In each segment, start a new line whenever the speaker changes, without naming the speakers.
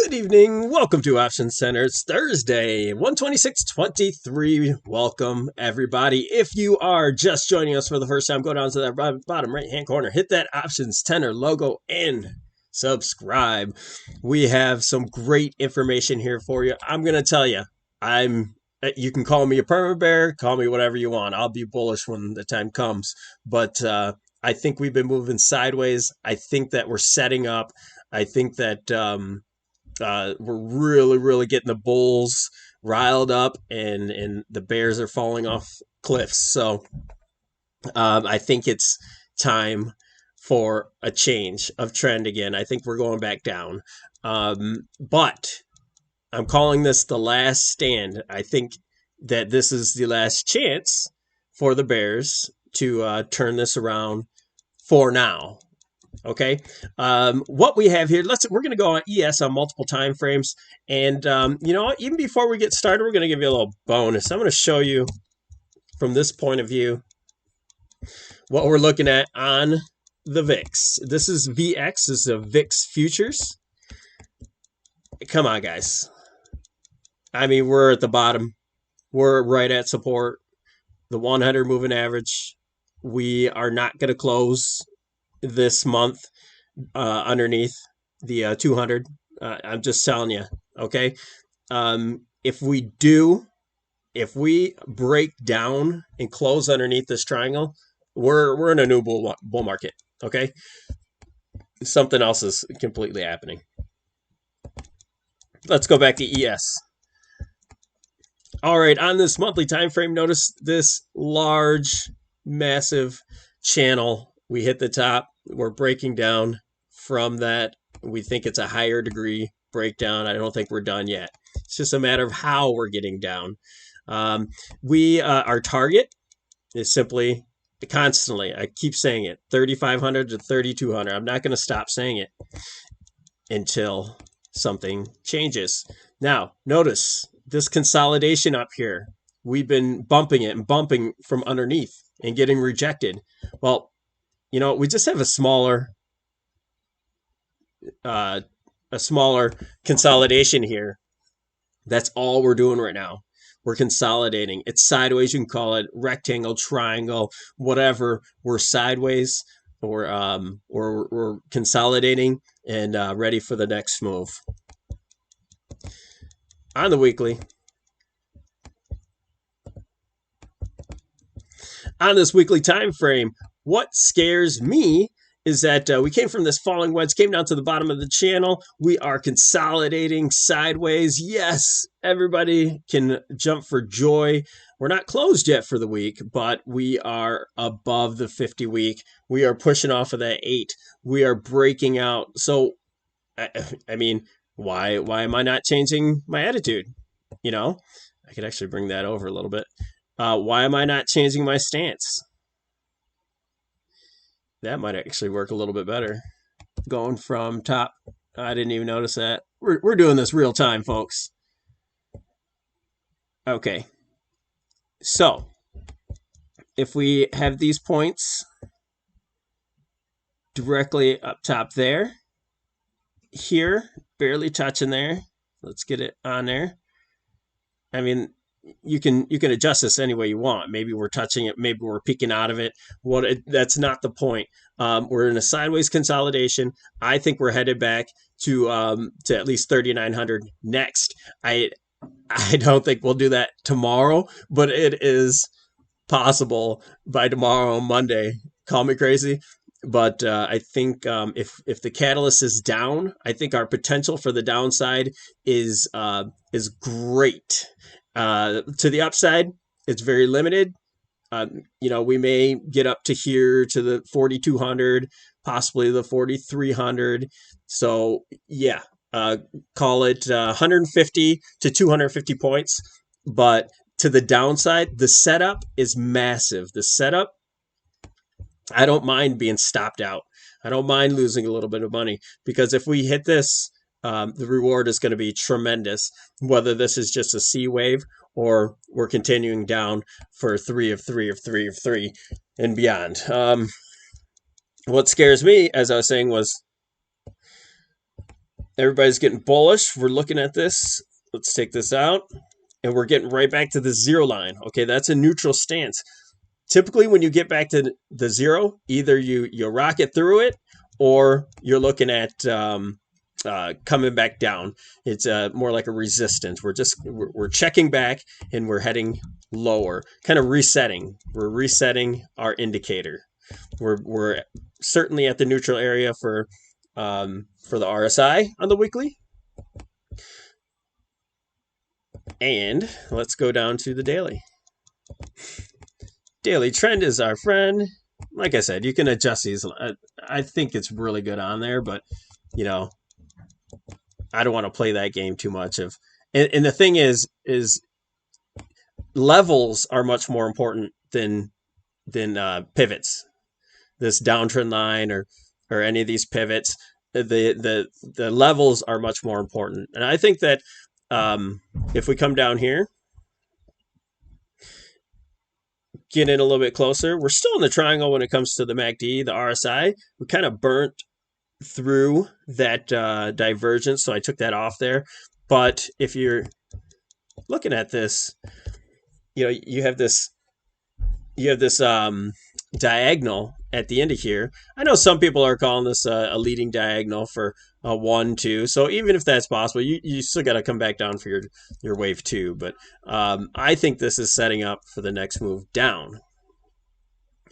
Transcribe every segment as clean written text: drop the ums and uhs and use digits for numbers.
Good evening. Welcome to Option Center. It's Thursday, 126.23. Welcome, everybody. If you are just joining us for the first time, go down to that bottom right-hand corner, hit that Options Center logo, and subscribe. We have some great information here for you. I'm going to tell you, you can call me a perma bear, call me whatever you want. I'll be bullish when the time comes. But I think we've been moving sideways. I think that we're setting up. I think that we're really getting the bulls riled up, and the bears are falling off cliffs. So I think it's time for a change of trend again. I think we're going back down. But I'm calling this the last stand. I think that this is the last chance for the bears to turn this around for now. Okay, what we have here, we're going to go on ES on multiple time frames, and you know what, even before we get started, we're going to give you a little bonus. I'm going to show you from this point of view what we're looking at on the VIX. This is VX, this is a VIX futures. Come on, guys. I mean, we're at the bottom. We're right at support, the 100 moving average. We are not going to close this month underneath the 200. I'm just telling you, okay? If we break down and close underneath this triangle, we're in a new bull market, okay? Something else is completely happening. Let's go back to ES. All right, on this monthly time frame, notice this large, massive channel. We hit the top. We're breaking down from that. We think it's a higher degree breakdown. I don't think we're done yet. It's just a matter of how we're getting down. Our target is simply constantly, I keep saying it, 3,500 to 3,200. I'm not going to stop saying it until something changes. Now, notice this consolidation up here. We've been bumping it and bumping from underneath and getting rejected. Well, you know, we just have a smaller consolidation here. That's all we're doing right now. We're consolidating. It's sideways. You can call it rectangle, triangle, whatever. We're sideways, or we're consolidating and ready for the next move. On the weekly, on this weekly time frame, what scares me is that we came from this falling wedge, came down to the bottom of the channel. We are consolidating sideways. Yes, everybody can jump for joy. We're not closed yet for the week, but we are above the 50-week. We are pushing off of that 8. We are breaking out. So, I mean, why am I not changing my attitude? You know, I could actually bring that over a little bit. Why am I not changing my stance? That might actually work a little bit better. Going from top. I didn't even notice that. We're doing this real time, folks. Okay. So, if we have these points directly up top there, here, barely touching there. Let's get it on there. I mean, you can adjust this any way you want. Maybe we're touching it. Maybe we're peeking out of it. That's not the point. We're in a sideways consolidation. I think we're headed back to at least 3,900 next. I don't think we'll do that tomorrow, but it is possible by tomorrow, Monday. Call me crazy. But I think if the catalyst is down, I think our potential for the downside is great. To the upside, it's very limited. You know, we may get up to here to the 4,200, possibly the 4,300. So yeah, call it 150 to 250 points. But to the downside, the setup is massive. The setup, I don't mind being stopped out. I don't mind losing a little bit of money, because if we hit this, the reward is going to be tremendous, whether this is just a C wave or we're continuing down for 3 of 3 of 3 of 3 and beyond. What scares me, as I was saying, was Everybody's getting bullish. We're looking at this. Let's take this out. And we're getting right back to the zero line. Okay, that's a neutral stance. Typically, when you get back to the zero, either you rocket through it, or you're looking at coming back down. It's more like a resistance. We're checking back and we're heading lower, kind of resetting. We're resetting our indicator. We're certainly at the neutral area for the RSI on the weekly. And let's go down to the daily. Daily trend is our friend. Like I said, you can adjust these. I think it's really good on there, but you know, I don't want to play that game too much. And the thing is levels are much more important than pivots. This downtrend line or any of these pivots, the levels are much more important. And I think that if we come down here, get in a little bit closer, we're still in the triangle when it comes to the MACD, the RSI. We kind of burnt through that divergence, so I took that off there. But if you're looking at this, you know, you have this diagonal at the end of here. I know some people are calling this a leading diagonal for a 1-2. So even if that's possible, you still got to come back down for your wave 2. But I think this is setting up for the next move down.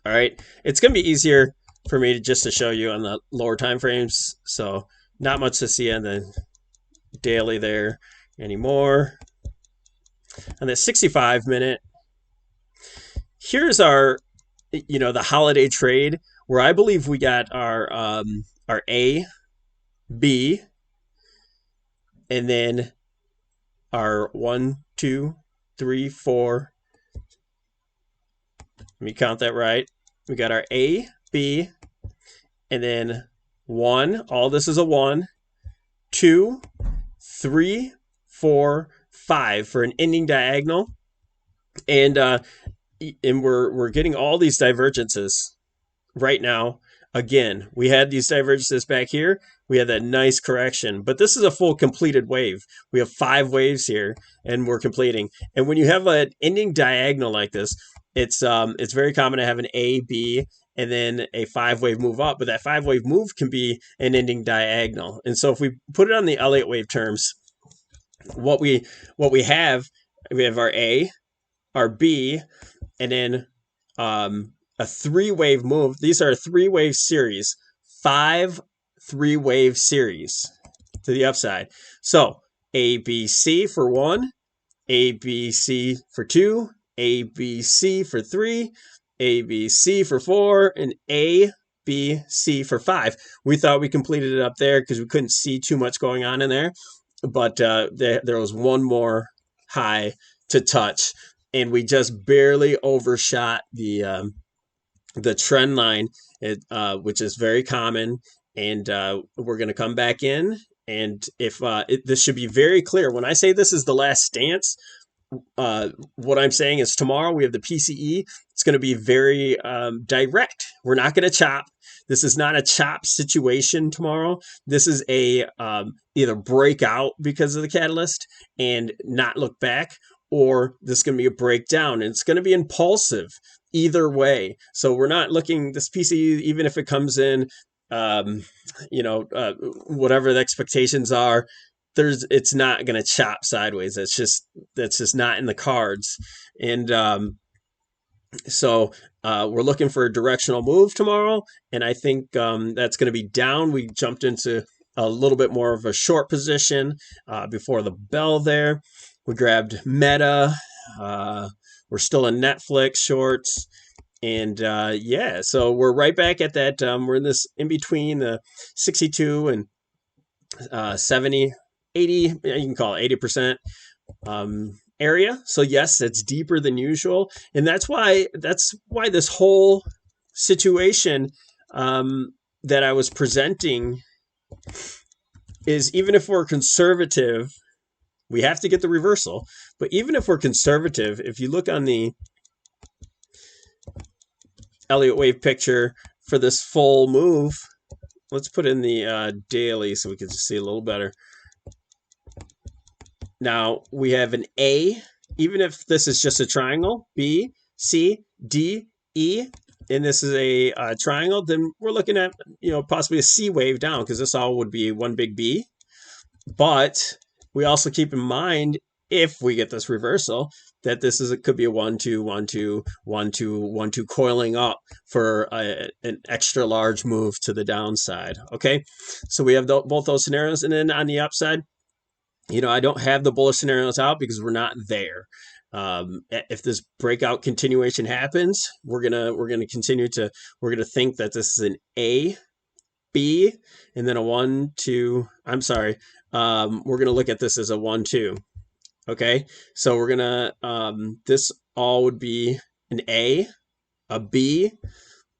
All right, it's going to be easier for me to show you on the lower time frames. So not much to see on the daily there anymore. On the 65 minute, here's our, you know, the holiday trade where I believe we got our A, B, and then our 1, 2, 3, 4. Let me count that right. We got our A, B, and then 1. All this is a 1, 2, 3, 4, 5 for an ending diagonal, and we're getting all these divergences right now. Again, we had these divergences back here. We had that nice correction, but this is a full completed wave. We have 5 waves here, and we're completing. And when you have an ending diagonal like this, it's very common to have an A, B, and then a 5-wave move up. But that 5-wave move can be an ending diagonal. And so if we put it on the Elliott wave terms, what we have our A, our B, and then a 3-wave move. These are a 3-wave series, 5 3-wave series to the upside. So A, B, C for 1, A, B, C for 2, A, B, C for 3, A, B, C for 4, and A, B, C for 5. We thought we completed it up there because we couldn't see too much going on in there. But there was one more high to touch, and we just barely overshot the trend line, which is very common. And we're going to come back in, and if this should be very clear when I say this is the last stance. What I'm saying is tomorrow we have the PCE. It's going to be very direct. We're not going to chop. This is not a chop situation tomorrow. This is a either break out because of the catalyst and not look back, or this is going to be a breakdown, and it's going to be impulsive either way. So we're not looking this PCE, even if it comes in, whatever the expectations are. It's not going to chop sideways. That's just not in the cards. And so we're looking for a directional move tomorrow, and I think that's going to be down. We jumped into a little bit more of a short position before the bell there. We grabbed Meta. We're still in Netflix shorts. And so we're right back at that. We're in this in between the 62 and 70. 80, you can call it 80% area. So yes, it's deeper than usual, and that's why this whole situation that I was presenting is, even if we're conservative, we have to get the reversal. But even if we're conservative, if you look on the Elliott wave picture for this full move, let's put in the daily so we can just see a little better. Now we have an A, even if this is just a triangle, B, C, D, E, and this is a triangle, then we're looking at, possibly a C wave down because this all would be one big B. But we also keep in mind, if we get this reversal, that it could be a 1 2 1 2 1 2 1 2 coiling up for an extra large move to the downside. Okay, so we have both those scenarios, and then on the upside, I don't have the bullish scenarios out because we're not there. If this breakout continuation happens, we're gonna continue to think that this is an A, B, and then a 1 2. I'm sorry. We're gonna look at this as a 1 2. Okay, so we're gonna this all would be an A, a B,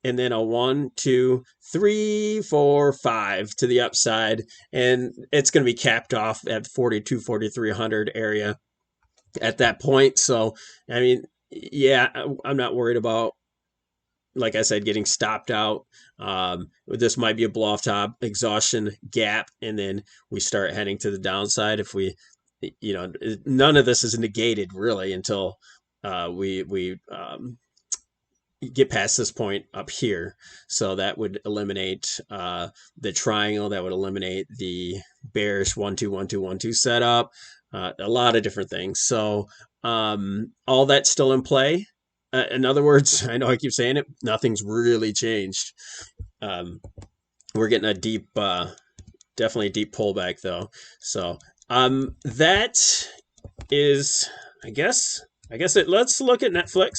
and then a 1 2 3 4 5 to the upside, and it's going to be capped off at 4,300 area at that point. So I mean, yeah, I'm not worried about, like I said, getting stopped out. This might be a blow off top exhaustion gap, and then we start heading to the downside. If we, none of this is negated really until we get past this point up here. So that would eliminate the triangle. That would eliminate the bearish 1 2 1 2 1 2 setup. A lot of different things. So all that's still in play. In other words, I know I keep saying it, nothing's really changed. We're getting a deep, definitely a deep pullback though. So that is, I guess let's look at Netflix.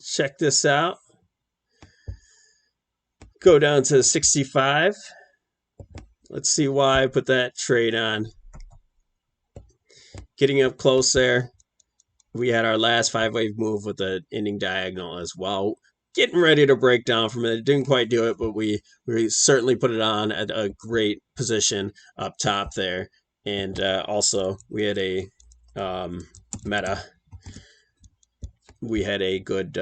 Check this out. Go down to 65. Let's see why I put that trade on. Getting up close there. We had our last 5-wave move with the ending diagonal as well. Getting ready to break down from it. Didn't quite do it, but we certainly put it on at a great position up top there. And also we had a meta. We had a good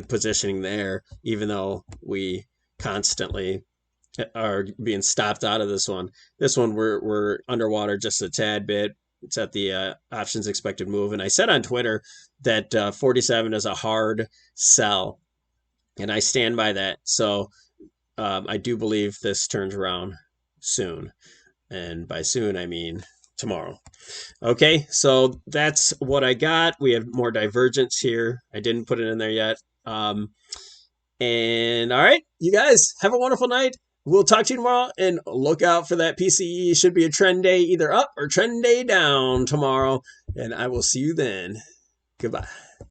positioning there, even though we constantly are being stopped out of this one. This one we're underwater just a tad bit. It's at the options expected move, and I said on Twitter that 47 is a hard sell, and I stand by that. So I do believe this turns around soon, and by soon I mean tomorrow. Okay, so that's what I got. We have more divergence here. I didn't put it in there yet. And all right, you guys have a wonderful night. We'll talk to you tomorrow, and look out for that PCE. Should be a trend day either up or trend day down tomorrow, and I will see you then. Goodbye.